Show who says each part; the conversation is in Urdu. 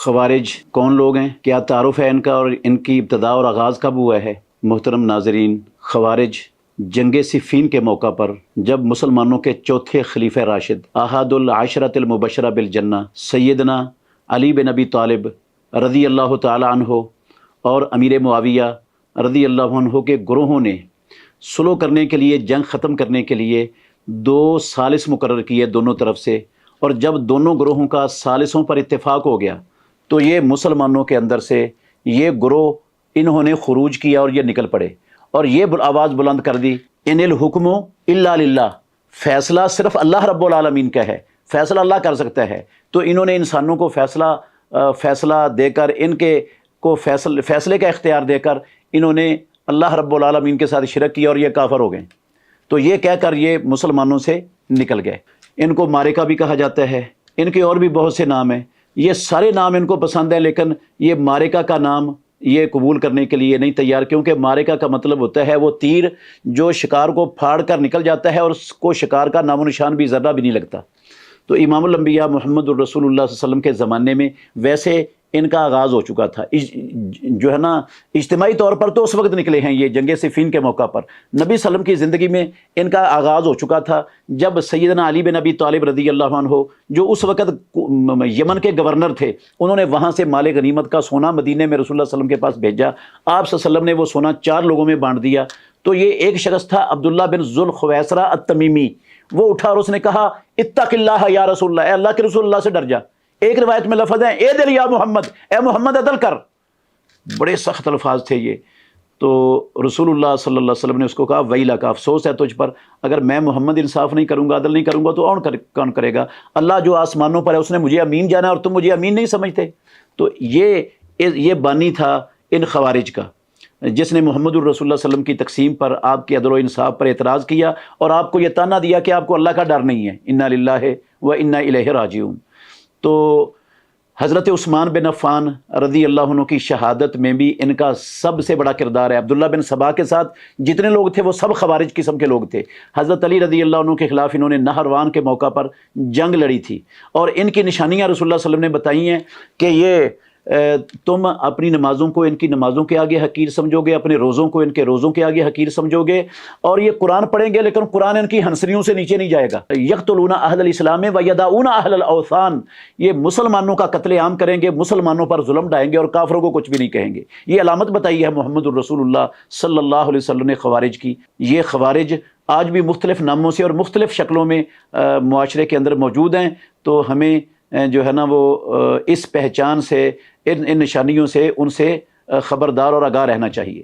Speaker 1: خوارج کون لوگ ہیں، کیا تعارف ہے ان کا اور ان کی ابتدا اور آغاز کب ہوا ہے؟ محترم ناظرین، خوارج جنگ صفین کے موقع پر جب مسلمانوں کے چوتھے خلیفہ راشد احد العشرۃ المبشرہ بالجنہ سیدنا علی بن ابی طالب رضی اللہ تعالی عنہ اور امیر معاویہ رضی اللہ عنہ کے گروہوں نے سلو کرنے کے لیے، جنگ ختم کرنے کے لیے 2 ثالث مقرر کیے دونوں طرف سے، اور جب دونوں گروہوں کا ثالثوں پر اتفاق ہو گیا تو یہ مسلمانوں کے اندر سے یہ گروہ انہوں نے خروج کیا اور یہ نکل پڑے اور یہ آواز بلند کر دی، ان الحکم الا للہ، فیصلہ صرف اللہ رب العالمین کا ہے، فیصلہ اللہ کر سکتا ہے۔ تو انہوں نے انسانوں کو فیصلہ دے کر، ان کے کو فیصلے کا اختیار دے کر انہوں نے اللہ رب العالمین کے ساتھ شرک کیا اور یہ کافر ہو گئے۔ تو یہ کہہ کر یہ مسلمانوں سے نکل گئے۔ ان کو مارکہ بھی کہا جاتا ہے، ان کے اور بھی بہت سے نام ہیں، یہ سارے نام ان کو پسند ہیں، لیکن یہ مارکہ کا نام یہ قبول کرنے کے لیے نہیں تیار، کیونکہ مارکہ کا مطلب ہوتا ہے وہ تیر جو شکار کو پھاڑ کر نکل جاتا ہے اور اس کو شکار کا نام و نشان بھی ذرہ بھی نہیں لگتا۔ تو امام الانبیاء محمد الرسول اللہ صلی اللہ علیہ وسلم کے زمانے میں ویسے ان کا آغاز ہو چکا تھا، جو ہے نا اجتماعی طور پر تو اس وقت نکلے ہیں یہ جنگ صفین کے موقع پر۔ نبی صلی اللہ علیہ وسلم کی زندگی میں ان کا آغاز ہو چکا تھا جب سیدنا علی بن ابی طالب رضی اللہ عنہ، جو اس وقت یمن کے گورنر تھے، انہوں نے وہاں سے مال غنیمت کا سونا مدینے میں رسول اللہ صلی اللہ علیہ وسلم کے پاس بھیجا۔ آپ صلی اللہ علیہ وسلم نے وہ سونا 4 لوگوں میں بانٹ دیا۔ تو یہ ایک شخص تھا عبداللہ بن ذوالخویسرہ التمیمی، وہ اٹھا اور اس نے کہا اتق اللہ یا رسول اللہ، اے اللہ کے رسول، اللہ سے ڈر جا۔ ایک روایت میں لفظ ہیں اے دل یا محمد، اے محمد عدل کر، بڑے سخت الفاظ تھے یہ۔ تو رسول اللہ صلی اللہ علیہ وسلم نے اس کو کہا ویلک، افسوس ہے تجھ پر، اگر میں محمد انصاف نہیں کروں گا، عدل نہیں کروں گا تو کون کرے گا؟ اللہ جو آسمانوں پر ہے اس نے مجھے امین جانا اور تم مجھے امین نہیں سمجھتے۔ تو یہ بانی تھا ان خوارج کا، جس نے محمد الرسول اللہ صلی اللہ علیہ وسلم کی تقسیم پر، آپ کے عدل و انصاف پر اعتراض کیا اور آپ کو یہ تانا دیا کہ آپ کو اللہ کا ڈر نہیں ہے، انا للہ و انا الیہ راجعون۔ تو حضرت عثمان بن عفان رضی اللہ عنہ کی شہادت میں بھی ان کا سب سے بڑا کردار ہے۔ عبداللہ بن سبا کے ساتھ جتنے لوگ تھے وہ سب خوارج قسم کے لوگ تھے۔ حضرت علی رضی اللہ عنہ کے خلاف انہوں نے نہروان کے موقع پر جنگ لڑی تھی، اور ان کی نشانیاں رسول اللہ صلی اللہ علیہ وسلم نے بتائی ہیں کہ یہ تم اپنی نمازوں کو ان کی نمازوں کے آگے حقیر سمجھو گے، اپنے روزوں کو ان کے روزوں کے آگے حقیر سمجھو گے، اور یہ قرآن پڑھیں گے لیکن قرآن ان کی ہنسریوں سے نیچے نہیں جائے گا۔ یقتلون اہل الاسلام ویدعون اہل الاوثان، یہ مسلمانوں کا قتل عام کریں گے، مسلمانوں پر ظلم ڈھائیں گے اور کافروں کو کچھ بھی نہیں کہیں گے۔ یہ علامت بتائی ہے محمد الرسول اللہ صلی اللہ علیہ وسلم نے خوارج کی۔ یہ خوارج آج بھی مختلف ناموں سے اور مختلف شکلوں میں معاشرے کے اندر موجود ہیں۔ تو ہمیں جو ہے نا وہ اس پہچان سے، ان نشانیوں سے ان سے خبردار اور آگاہ رہنا چاہیے۔